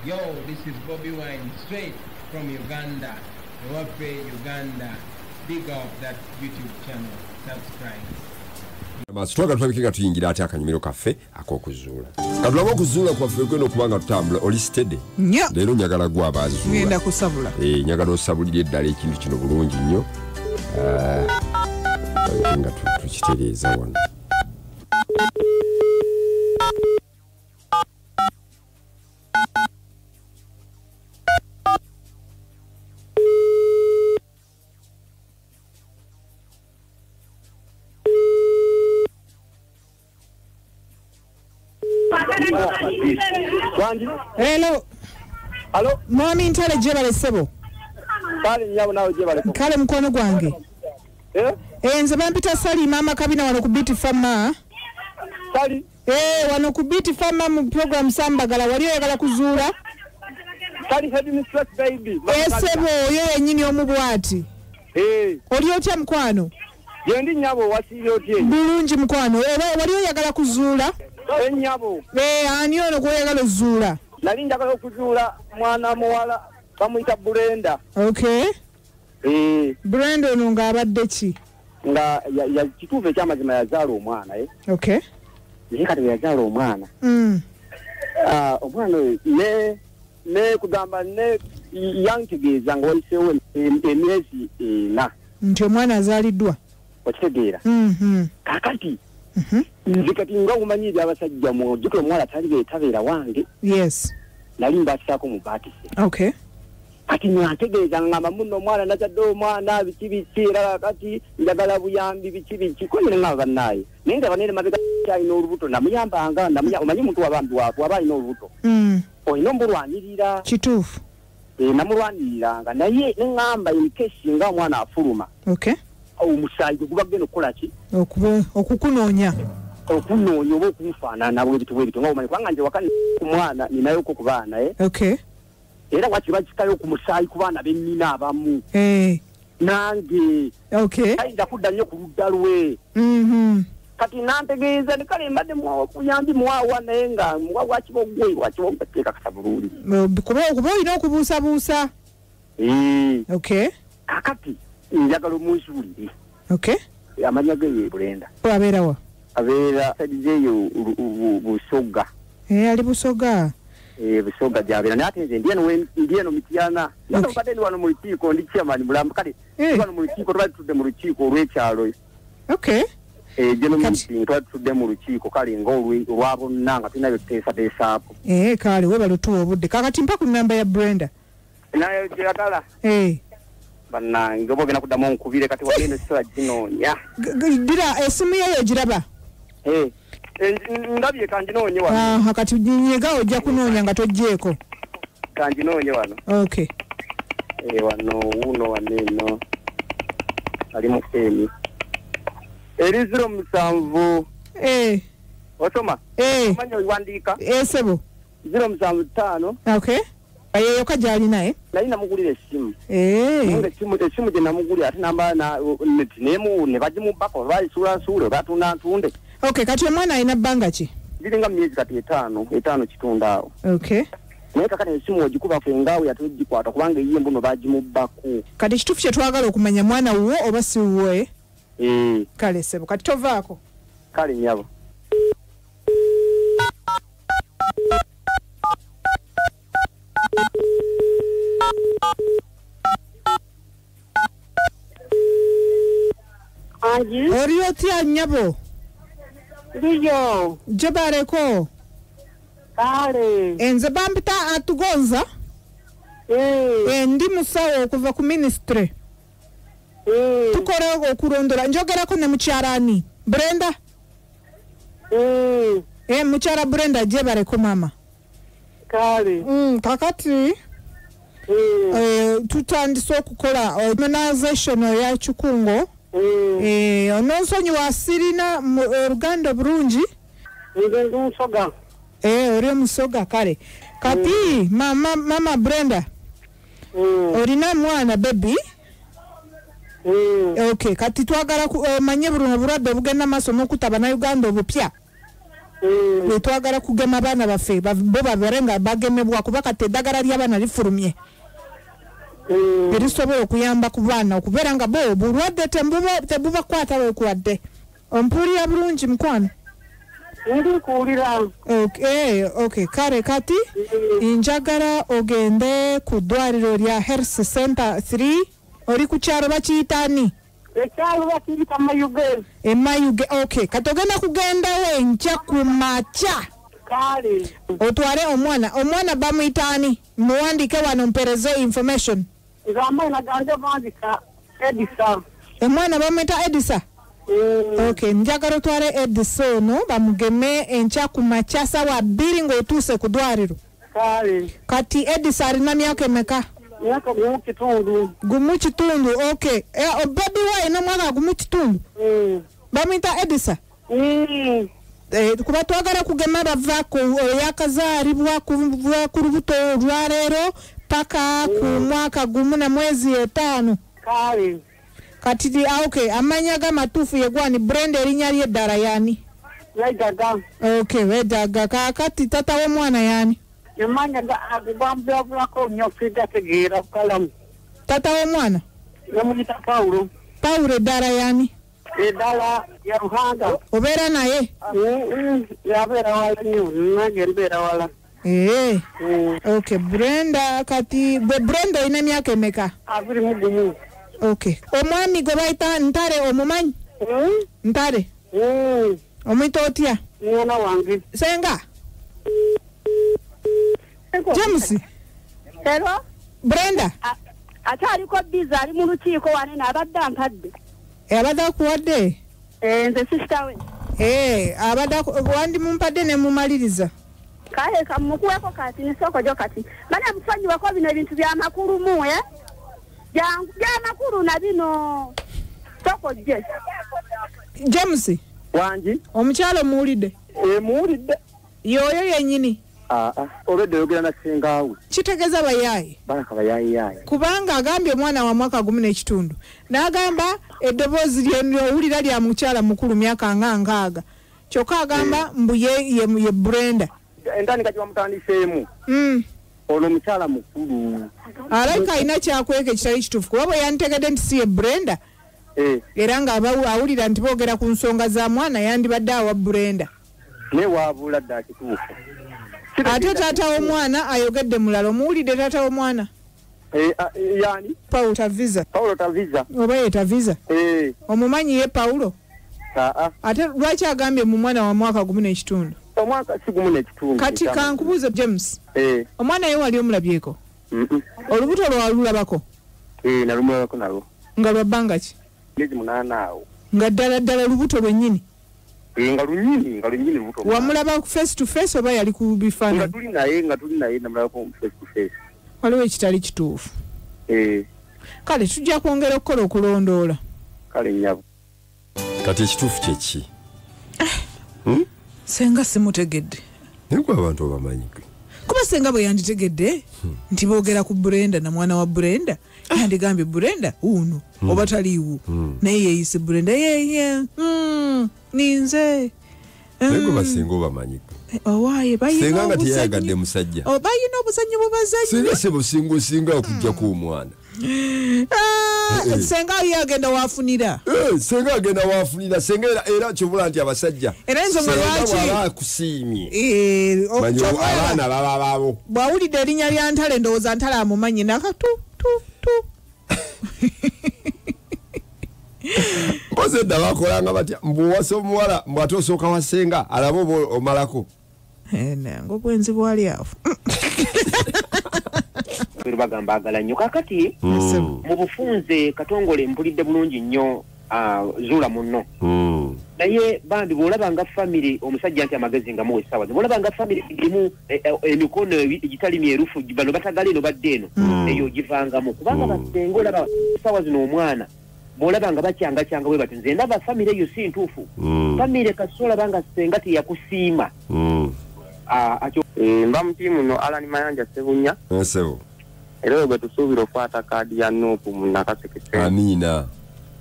Yo, this is Bobby Wine, straight from Uganda. Wape Uganda. Big up that YouTube channel. Subscribe. Masitoka twabikeka tuyingira ate akanyumiro kaffe ak'okuzuula. Kadulako okuzuula kwaffe kweno okubanga tutambula oli steady. Nnyo. Leero njagala gwa abazuula. Ngenda kusabula. Njagala osabulira eddala ekintu kino bulungi nnyo. Nga tukitereeza wano. Hello. Hello. Mwami ntale jebale sebo. Kale nyabo nawe jebale. Kale mukono gwange. Nze bampita Sali mama kabina wano ku Beat Farmer. Sali? Wano ku Beat Farmer mu program Sambagala wali oyagala kuzuula. Sali head mistress baby. Sebo oyo yennyini omubwati. Oli otya mukwano? Yendi nyabo wasiri otye. Bulungi mukwano. Wali oyagala kuzuula? Nyabo. Ani ono gw'oyagala ozuula? Nali njagala okuzuula mwana muwala bamuyita Brenda. Okay. Brenda ono ng'abadde ki? Nga ya kituufu ekyamazima yazaala omwana Okay. Naye kati yazaala omwana. Omwana ne kugamba ne yantegeeza nga wayiseewo emyezi 4. Nti omwana azaaliddwa? Okitegeera. Kakati nze kati nga umanyiri abasajja mu jukira omwala tabeera wange. Yes. Nali mbakisaako mu baatise. Okay. Kati nyantegeeza ngamba muno omwana nazadde omwana biki era kati njagala buyambi biki kwenye ngamba bannaye naye nga banene mabega kyalina olubuto namuyambanga omanyi muntu wabambi waabwe aba alina olubuto olina omulwanirira kituufu namulwaniriranga naye neŋŋamba enkesi nga omwana afuluma omusaayi gwe guba genda okukola ki okukunoonya oba okunfaanana bwebito nga omanyi kubanga nje wakani ku mwana ninayoko ku baana era wakiba kitayo ku musaayi ku baana bennina abamu nange ayinza kudda nnyo ku ludda lwe kati nantegeeza ne kale mbadde muyambi muwaawa naye nga wakibogwe wakibogateekakasa bulungi kuba olina okubuusabuusa kakati njagala omunsuulire amanya ge ye Brenda abeera wa abeera sadizeeyo Busoga ali Busoga Busoga gy'abeera naye ate nze ndi eno Mityana mbadde ndi wano mu lukiiko ndi chairman Mulamba kale wano mu lukiiko twali tutudde mu lukiiko olw'ekyalo geno meeting twali tutudde mu lukiiko kale ng'olwa bonna nga tulina byetuteesateesaako kale webale otuwa obudde kakati mpa ku nnamba ya Brenda nayo gyeyagala bannange oba ogenda kuddamu onkubire kati wagenda ekisola ginoonya ddira esimu yeyo giraba ndabye kanjinoonye wano kati nyega ojja kunoonya nga tojjeeko kanjinoonye wano wano wuno waneeno ali mu emi eri 07 osoma omanya oyiwandiika sebo 075 eyo kajali naye nali namugulira essimu essimu gye namugulira ate namba ne bagimubako balisuulansuule batundantunde kati omwana alina bbanga ki giringa myezi kati etaano kitundu awo naye kakati essimu ogikuba fengaawe yatugikwata kubanga eyiye mbuno bagimubbako kati kituufu kye twagala okumanya mwana wuwo oba si wuwo kale sebo kati tovaako kale nyabo ori otya nnyabo Bulijo jebaleko kale enze bampita atugonza ndi musawo okuva ku ministry tukora okulondora njogerako ne mukyarani Brenda mukyara Brenda jebaleko mama kale kakati tutandise okukola organization ya Chukungo ononsonyiwa sirina oluganda bulungi ori Musoga kale kati mama Brenda olina mwana baby kati twagala manye bulungi bulwadde obugenda maaso n'okutaba na Uganda obupya twagala kugema abaana baffe bo babeere nga bagemebwa kuba kati eddagala ly'abaana lifulumye erisobola okuyamba ku baana okubeera nga bo bulwadde tebubakwata weekuwadde. Ompuulira bulungi mukwano? Ndi kuwulira. Okay, kale kati njagala ogende ku ddwaliro lya Health Center 3 oli ku kyalo bakiyitaani? Ekyalo bakiyita Mayuge. Mayuge, okay. Kati ogenda kugendawo enkya ku makya. Kale. Otwale omwana bamuyitaani? Muwandiike wano mpereze information. Omwana ganje bandika Edisa. Omwana bamuyita Edisa? Okay, njagala otwale Edisa ono bamugeme enkya ku makya sawa 2 ng'otuuse ku ddwaliro. Kale. Kati Edisa alina myaka emeka? Myaka gumu kitundu. Okay. Baby wa ina mwaka gumu kitundu? Bamuyita Edisa? Kuba twagala kugema bava ku yakazaalibwa ku lubuto olwa leero paka ku mwaka gumu na mwezi 5. Kale. Kati okay, amanya gamatuufu yegwani Brenda erinnya ly'eddala yani? Wedaga. Okay, Wedaga. Kakati tata w'omwana yani? Emanya agubambulako nnyo sigategeera kalamu. Tata w'omwana? Namuyita Paulo. Paulo eddala yani? Eddala ya Ruhanga. Obeera naye? Yabeera wala nnyo, nange mbeera wala. Okay, Brenda kati Brenda olina emyaka emeka? 21. Okay. Omwami gwe bayita Ntale omumanyi? Ntale? Omuyita otya? Mwana wange. Senga? James? Hello? Brenda? Ataaliko biza ali mu lukiiko wanene abadde ankadde. Abadde akuwadde? Nze sister we. Abadde wandi mumpadde ne mumaliriza. Kale kamukuweko kati nisoko jo kati. Bana mufanyibwako bino ebintu by'amakulu mu by'amakulu na bino soko je. James? Wangi? Omukyalo muwulidde? Muwulidde. Yoyo yennyini? Olwedde oyogera na sengaawe. Kitegeeza bayaayi? Baraka bayaayi. Kubanga agambye omwana wa mwaka 10 n'ekitundu. N'agamba eddoboozi ly'owulira lya mukyala mukulu myaka nga 6. Kyokka agamba mbu ye Brenda. Entandika gy'bamutandiseemu. Ono mukyala mukulu. Alabika alina kyakweka ekitali kituufu kuba bwe yantegedde nti si ye Brenda. Era nga awulira nti boogera ku nsonga za mwana yandibadde awa Brenda. Ne waabula dda kituufu. Ate taata w'omwana ayogedde mulala. Omuwulidde taata w'omwana? Yani? Paulo Taviza. Oba ye Taviza? Omumanyi ye Paulo? Ate lwaki agambye mu mwana wa mwaka 10 n'ekitundu? Omwaka si 10 n'ekitundu. Kati kankubuuze James. Omwana ye wali omulabyeko? Olubuto lwalulabako? Nalumulabako nalwo. Nga lwa bbanga ki? Myezi 8 awo. Nga ddala lubuto lwennyini? Nga lunyini lubuto. Wamulaba face to face oba yali ku bifaananyi? Nga tuli naye namulabako face to face. Waliwo ekitali kituufu. Kale tujja kwongera okukola okulondoola. Kale nnyabo. Kati ekituufu kyeki? Senga simutegedde. Nengwe abantu obamanyi. Kuba senga bwe yanditegedde nti boogera ku Brenda na mwana wa Brenda yandigambye Brenda uno oba taliiwo naye yeeyise Brenda ninze. Nengwe basenga obamanyi. Owaaye bayina senga nga teyayagadde musajja. Bayina obuzannyi bwe bazannya. Senga sebo singa okujjako omwana. Senga yagenda wafunira. Senga agenda wafunira. Senga era kyobula nti abasajja. Era ensonga lwaki akusiimye. Manyi abaana baba baabo. Bwawulidde erinnya lya Ntale ndowooza Ntale amumanyi nakatu. Mpoze dda bakolanga batya mbuwasa omuwala mbwate osooka wasenga alaba oba omalako. Nange obwenzi bwali awo. Bagamba agala nnyo kakati mu bufunze Katongole mpulidde bulungi nnyo Zuula munno. Naye bambi bw'olaba nga famire omusajja nti amagezi nga muwe essaawa bw'olaba nga famire erimu emikono egitali myerufu bano batagala eno badde eno eyo givangamu kubanga basenga olaba essaawa zino omwana bw'olaba nga bakyanga bwe bati nze ndaba famire eyo si ntuufu. Famire kasi olaba nga senga teyakusiima. Mba mutiimu no Alani Mayanja Sebunya. Sebo. Era bwe tusuubira okwata kaadi ya Nuupu mu Nakasekese. Amiina.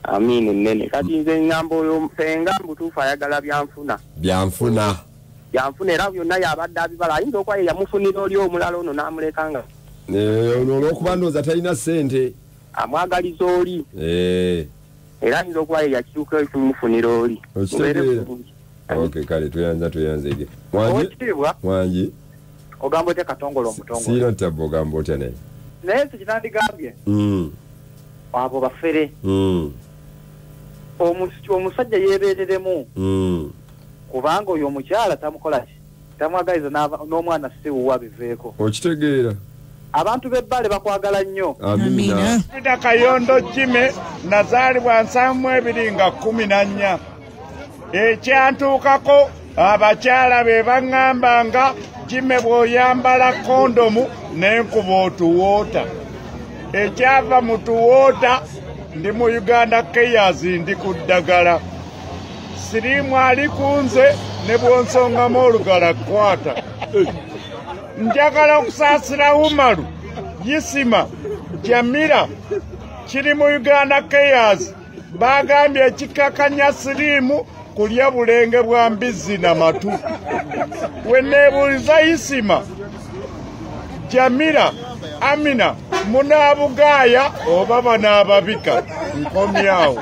Amiina nene. Kati nze ngamba oyo senga mbutuufu ayagala byanfuna. yanfuna era byonna yabadde abibala ayinza okuba yamufunira oli omulala ono n'amulekanga ono olw'okuba ndowooza talina ssente amwagaliza oli era ayinza okuba yakiruka ekimumufunira oli okay kale tuyanze ege Mwangi ogamba otya katongole omutongole siina tabba ogamba otya naye tekinandigambye abo bafere omusajja yeebereremu kubanga oyo omukyala tamukolaki tamwagaliza n'omwana siwuwa biveeko okitegeera abantu b'ebbale bakwagala nnyo amina Peter Kayondo Jime nazaalibwa 7/14 ekyantuukako abakyala be baŋŋambanga Jime bw'oyambala kondomu n'enkuba otuwoota ekyava mu tuwoota ndi mu Uganda Eyaze ndi ku ddagala siriimu ali kunze ne bw'onsongamu olugala kwata njagala okusaasira Umaru Yisima Jamira kiri mu Uganda Eyaze bagambye ekikakanya siriimu kulya bulenge bwa mbizzi na matu weneebuuliza Yisima Jamira Amina munaabugaaya oba banaababika nkomyawo